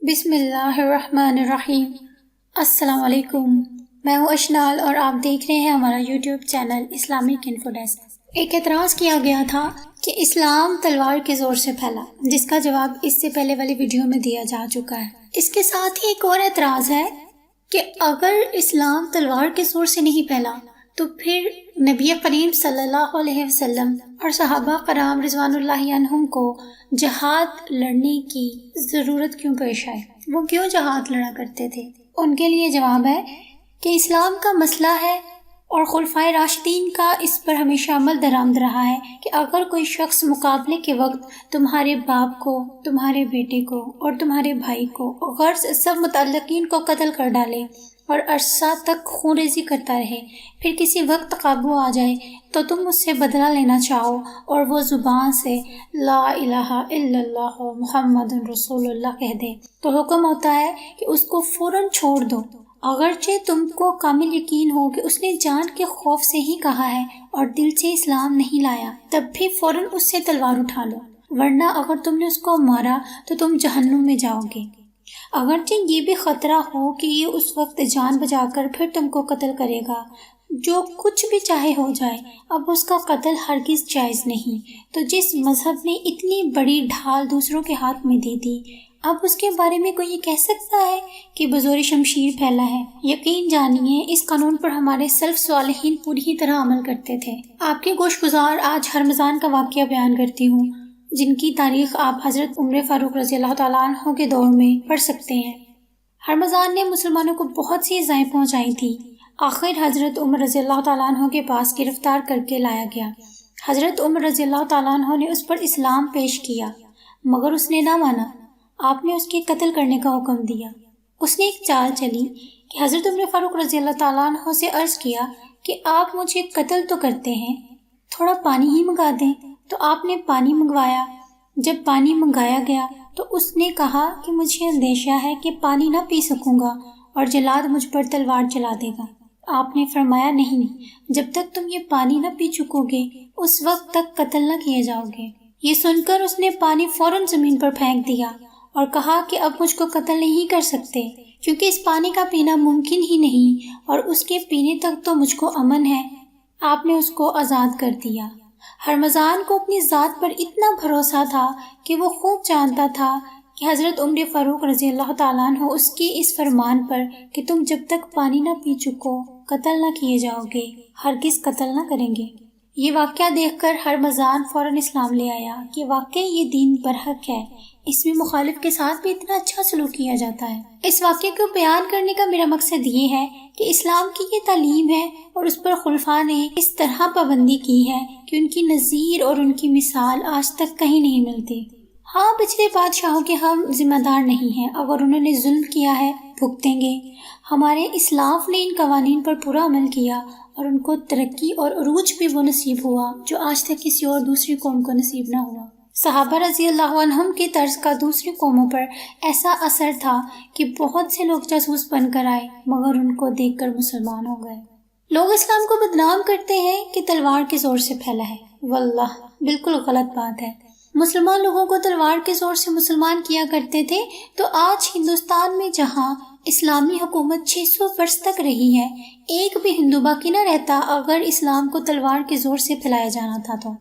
بسم اللہ الرحمن الرحیم۔ السلام علیکم، میں ہوں اشنال اور آپ دیکھ رہے ہیں ہمارا YouTube channel Islamic Info Desk. ایک اعتراض کیا گیا تھا کہ اسلام تلوار کے زور سے پھیلا، جس کا جواب اس سے پہلے والی ویڈیو میں دیا جا چکا ہے۔ اس کے ساتھ ہی ایک اور اعتراض ہے کہ اگر اسلام تلوار کے زور سے نہیں پھیلا تو پھر نبی کریم صلی اللہ علیہ وسلم اور صحابہ کرام رضوان اللہ عنہم کو جہاد لڑنے کی ضرورت کیوں پیش آئی؟ وہ کیوں جہاد لڑا کرتے تھے؟ ان کے لیے جواب ہے کہ اسلام کا مسئلہ ہے اور خلفائے راشدین کا اس پر ہمیشہ عمل درآمد رہا ہے کہ اگر کوئی شخص مقابلے کے وقت تمہارے باپ کو، تمہارے بیٹے کو اور تمہارے بھائی کو غرض سب متعلقین کو قتل کر ڈالے اور عرصہ تک خون ریزی کرتا رہے، پھر کسی وقت قابو آ جائے تو تم اس سے بدلہ لینا چاہو اور وہ زبان سے لا الہ الا اللہ محمد رسول اللہ کہہ دے، تو حکم ہوتا ہے کہ اس کو فوراً چھوڑ دو، اگرچہ تم کو کامل یقین ہو کہ اس نے جان کے خوف سے ہی کہا ہے اور دل سے اسلام نہیں لایا، تب بھی فوراً اس سے تلوار اٹھا لو، ورنہ اگر تم نے اس کو مارا تو تم جہنم میں جاؤ گے۔ اگرچہ یہ بھی خطرہ ہو کہ یہ اس وقت جان بچا کر پھر تم کو قتل کرے گا، جو کچھ بھی چاہے ہو جائے، اب اس کا قتل ہرگز جائز نہیں۔ تو جس مذہب نے اتنی بڑی ڈھال دوسروں کے ہاتھ میں دے دی، اب اس کے بارے میں کوئی یہ کہہ سکتا ہے کہ بزور شمشیر پھیلا ہے؟ یقین جانیے اس قانون پر ہمارے سلف صالحین پوری طرح عمل کرتے تھے۔ آپ کے گوش گزار آج رمضان کا واقعہ بیان کرتی ہوں، جن کی تاریخ آپ حضرت عمر فاروق رضی اللہ تعالیٰ عنہ کے دور میں پڑھ سکتے ہیں۔ رمضان نے مسلمانوں کو بہت سی ایذائیں پہنچائی تھی، آخر حضرت عمر رضی اللہ تعالیٰ عنہ کے پاس گرفتار کر کے لایا گیا۔ حضرت عمر رضی اللہ تعالیٰ عنہ نے اس پر اسلام پیش کیا، مگر اس نے نہ مانا۔ آپ نے اس کے قتل کرنے کا حکم دیا۔ اس نے ایک چال چلی کہ حضرت عمر فاروق رضی اللہ تعالیٰ عنہ سے عرض کیا کہ آپ مجھے قتل تو کرتے ہیں، تھوڑا پانی ہی منگا دیں۔ تو آپ نے پانی منگوایا۔ جب پانی منگایا گیا تو اس نے کہا کہ مجھے اندیشہ ہے کہ پانی نہ پی سکوں گا اور جلاد مجھ پر تلوار چلا دے گا۔ آپ نے فرمایا نہیں، جب تک تم یہ پانی نہ پی چکو گے اس وقت تک قتل نہ کیے جاؤ گے۔ یہ سن کر اس نے پانی فوراً زمین پر پھینک دیا اور کہا کہ اب مجھ کو قتل نہیں کر سکتے، کیونکہ اس پانی کا پینا ممکن ہی نہیں اور اس کے پینے تک تو مجھ کو امن ہے۔ آپ نے اس کو آزاد کر دیا۔ رمضان کو اپنی ذات پر اتنا بھروسہ تھا کہ وہ خوب جانتا تھا کہ حضرت عمر فاروق رضی اللہ تعالیٰ عنہ اس کے اس فرمان پر کہ تم جب تک پانی نہ پی چکو قتل نہ کیے جاؤ گے، ہرگز قتل نہ کریں گے۔ یہ واقعہ دیکھ کر رمضان فوراً اسلام لے آیا کہ واقعی یہ دین برحق ہے، اس میں مخالف کے ساتھ بھی اتنا اچھا سلوک کیا جاتا ہے۔ اس واقعے کو بیان کرنے کا میرا مقصد یہ ہے کہ اسلام کی یہ تعلیم ہے اور اس پر خلفاء نے اس طرح پابندی کی ہے کہ ان کی نظیر اور ان کی مثال آج تک کہیں نہیں ملتی۔ ہاں، پچھلے بادشاہوں کے ہم ذمہ دار نہیں ہیں، اگر انہوں نے ظلم کیا ہے بھگتیں گے۔ ہمارے اسلاف نے ان قوانین پر پورا عمل کیا اور ان کو ترقی اور عروج بھی وہ نصیب ہوا جو آج تک کسی اور دوسری قوم کو نصیب نہ ہوا۔ صحابہ رضی اللہ عنہم کے طرز کا دوسری قوموں پر ایسا اثر تھا کہ بہت سے لوگ جاسوس بن کر آئے مگر ان کو دیکھ کر مسلمان ہو گئے۔ لوگ اسلام کو بدنام کرتے ہیں کہ تلوار کے زور سے پھیلا ہے، واللہ بالکل غلط بات ہے۔ مسلمان لوگوں کو تلوار کے زور سے مسلمان کیا کرتے تھے، تو آج ہندوستان میں جہاں اسلامی حکومت 600 برس تک رہی ہے، ایک بھی ہندو باقی نہ رہتا اگر اسلام کو تلوار کے زور سے پھیلایا جانا تھا۔ تو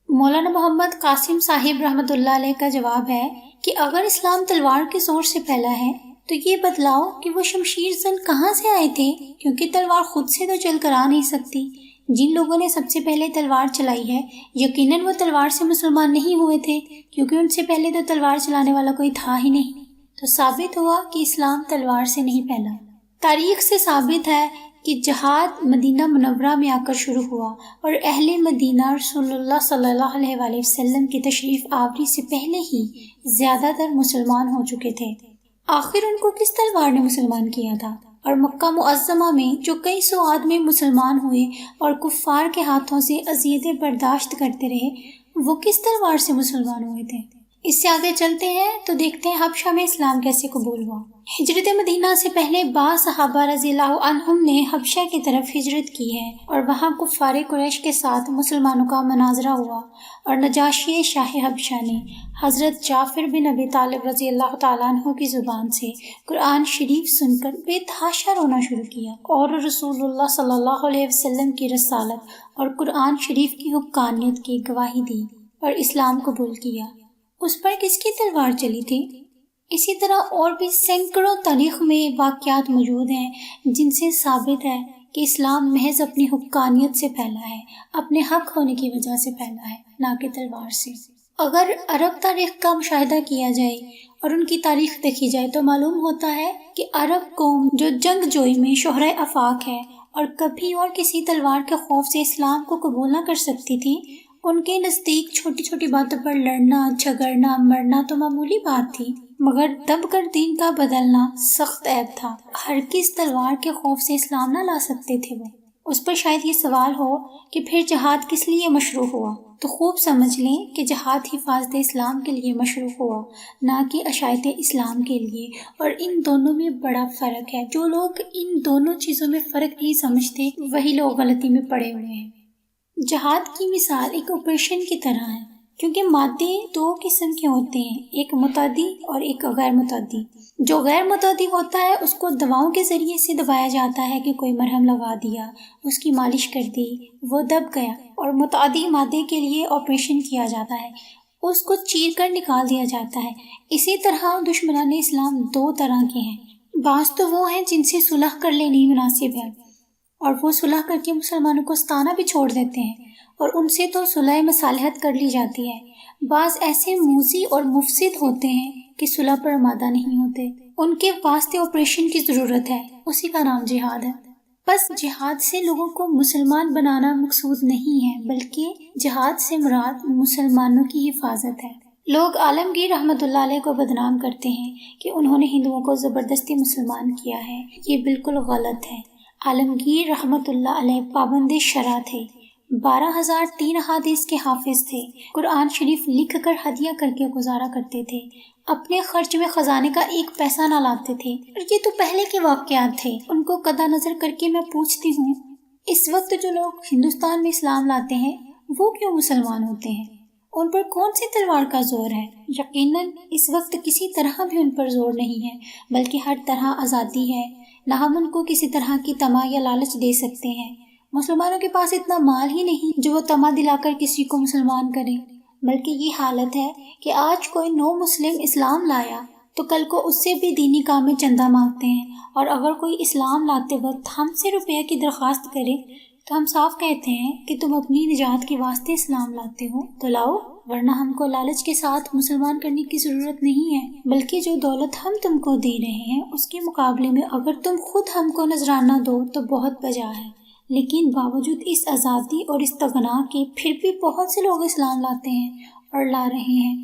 مولانا محمد قاسم صاحب رحمۃ اللہ علیہ کا جواب ہے کہ اگر اسلام تلوار کے زور سے پھیلا ہے تو یہ بتلاؤ کہ وہ شمشیر زن کہاں سے آئے تھے، کیونکہ تلوار خود سے تو چل کر آ نہیں سکتی۔ جن لوگوں نے سب سے پہلے تلوار چلائی ہے یقیناً وہ تلوار سے مسلمان نہیں ہوئے تھے، کیونکہ ان سے پہلے تو تلوار چلانے والا کوئی تھا ہی نہیں۔ تو ثابت ہوا کہ اسلام تلوار سے نہیں پھیلا۔ تاریخ سے ثابت ہے کہ جہاد مدینہ منورہ میں آ کر شروع ہوا اور اہل مدینہ رسول اللہ صلی اللہ علیہ وآلہ وسلم کی تشریف آوری سے پہلے ہی زیادہ تر مسلمان ہو چکے تھے۔ آخر ان کو کس تلوار نے مسلمان کیا تھا؟ اور مکہ معظمہ میں جو کئی سو آدمی مسلمان ہوئے اور کفار کے ہاتھوں سے اذیتیں برداشت کرتے رہے، وہ کس تلوار سے مسلمان ہوئے تھے؟ اس سے آگے چلتے ہیں تو دیکھتے ہیں حبشہ میں اسلام کیسے قبول ہوا۔ ہجرت مدینہ سے پہلے بعض صحابہ رضی اللہ عنہم نے حبشہ کی طرف ہجرت کی ہے اور وہاں کفار قریش کے ساتھ مسلمانوں کا مناظرہ ہوا، اور نجاشی شاہ حبشہ نے حضرت جعفر بن ابی طالب رضی اللہ تعالیٰ عنہ کی زبان سے قرآن شریف سن کر بے تحاشا رونا شروع کیا اور رسول اللہ صلی اللہ علیہ وسلم کی رسالت اور قرآن شریف کی حقانیت کی گواہی دی اور اسلام قبول کیا۔ اس پر کس کی تلوار چلی تھی؟ اسی طرح اور بھی سینکڑوں تاریخ میں واقعات موجود ہیں جن سے ثابت ہے کہ اسلام محض اپنی حقانیت سے پھیلا ہے، اپنے حق ہونے کی وجہ سے پھیلا ہے، نہ کہ تلوار سے۔ اگر عرب تاریخ کا مشاہدہ کیا جائے اور ان کی تاریخ دیکھی جائے تو معلوم ہوتا ہے کہ عرب قوم جو جنگ جوئی میں شہرۂ آفاق ہے اور کبھی اور کسی تلوار کے خوف سے اسلام کو قبول نہ کر سکتی تھی، ان کے نزدیک چھوٹی چھوٹی باتوں پر لڑنا، جھگڑنا، مرنا تو معمولی بات تھی، مگر دب کر دین کا بدلنا سخت عیب تھا۔ ہرگز تلوار کے خوف سے اسلام نہ لا سکتے تھے وہ۔ اس پر شاید یہ سوال ہو کہ پھر جہاد کس لیے مشروع ہوا، تو خوب سمجھ لیں کہ جہاد حفاظت اسلام کے لیے مشروع ہوا، نہ کہ اشاعت اسلام کے لیے، اور ان دونوں میں بڑا فرق ہے۔ جو لوگ ان دونوں چیزوں میں فرق نہیں سمجھتے وہی لوگ غلطی میں پڑے ہوئے ہیں۔ جہاد کی مثال ایک آپریشن کی طرح ہے، کیونکہ مادے دو قسم کے ہوتے ہیں، ایک متعدی اور ایک غیر متعدی۔ جو غیر متعدی ہوتا ہے اس کو دواؤں کے ذریعے سے دبایا جاتا ہے کہ کوئی مرہم لگا دیا، اس کی مالش کر دی، وہ دب گیا، اور متعدی مادے کے لیے آپریشن کیا جاتا ہے، اس کو چیر کر نکال دیا جاتا ہے۔ اسی طرح دشمنان اسلام دو طرح کے ہیں، بعض تو وہ ہیں جن سے صلح کر لینی مناسب ہے اور وہ صلح کر کے مسلمانوں کو ستانا بھی چھوڑ دیتے ہیں، اور ان سے تو صلح مصالحت کر لی جاتی ہے۔ بعض ایسے موذی اور مفسد ہوتے ہیں کہ صلح پر آمادہ نہیں ہوتے، ان کے واسطے آپریشن کی ضرورت ہے، اسی کا نام جہاد ہے۔ بس جہاد سے لوگوں کو مسلمان بنانا مقصود نہیں ہے، بلکہ جہاد سے مراد مسلمانوں کی حفاظت ہے۔ لوگ عالمگیر رحمۃ اللہ علیہ کو بدنام کرتے ہیں کہ انہوں نے ہندوؤں کو زبردستی مسلمان کیا ہے، یہ بالکل غلط ہے۔ عالمگیر رحمۃ اللہ علیہ پابند شرع تھے، 12,003 احادیث کے حافظ تھے، قرآن شریف لکھ کر ہدیہ کر کے گزارا کرتے تھے، اپنے خرچ میں خزانے کا ایک پیسہ نہ لاتے تھے، اور یہ تو پہلے کے واقعات تھے۔ ان کو قطع نظر کر کے میں پوچھتی ہوں، اس وقت جو لوگ ہندوستان میں اسلام لاتے ہیں وہ کیوں مسلمان ہوتے ہیں؟ ان پر کون سی تلوار کا زور ہے؟ یقیناً اس وقت کسی طرح بھی ان پر زور نہیں ہے، بلکہ ہر طرح آزادی ہے، نہ ہم ان کو کسی طرح کی طمع یا لالچ دے سکتے ہیں۔ مسلمانوں کے پاس اتنا مال ہی نہیں جو وہ طمع دلا کر کسی کو مسلمان کریں، بلکہ یہ حالت ہے کہ آج کوئی نو مسلم اسلام لایا تو کل کو اس سے بھی دینی کام میں چندہ مانگتے ہیں، اور اگر کوئی اسلام لاتے وقت ہم سے روپے کی درخواست کرے تو ہم صاف کہتے ہیں کہ تم اپنی نجات کے واسطے اسلام لاتے ہو تو لاؤ، ورنہ ہم کو لالچ کے ساتھ مسلمان کرنے کی ضرورت نہیں ہے، بلکہ جو دولت ہم تم کو دے رہے ہیں اس کے مقابلے میں اگر تم خود ہم کو نذرانہ دو تو بہت بجا ہے۔ لیکن باوجود اس آزادی اور استغنا کے پھر بھی بہت سے لوگ اسلام لاتے ہیں اور لا رہے ہیں۔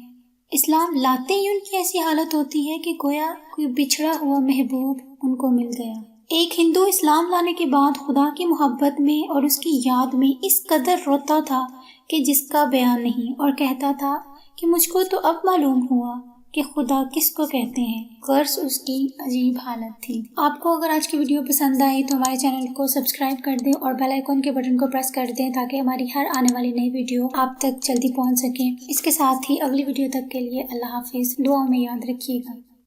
اسلام لاتے ہی ان کی ایسی حالت ہوتی ہے کہ گویا کوئی بچھڑا ہوا محبوب ان کو مل گیا۔ ایک ہندو اسلام لانے کے بعد خدا کی محبت میں اور اس کی یاد میں اس قدر روتا تھا کہ جس کا بیان نہیں، اور کہتا تھا کہ مجھ کو تو اب معلوم ہوا کہ خدا کس کو کہتے ہیں۔ غرض اس کی عجیب حالت تھی۔ آپ کو اگر آج کی ویڈیو پسند آئی تو ہمارے چینل کو سبسکرائب کر دیں اور بیل آئیکن کے بٹن کو پریس کر دیں تاکہ ہماری ہر آنے والی نئی ویڈیو آپ تک جلدی پہنچ سکیں۔ اس کے ساتھ ہی اگلی ویڈیو تک کے لیے اللہ حافظ، دعاؤں میں یاد رکھیے گا۔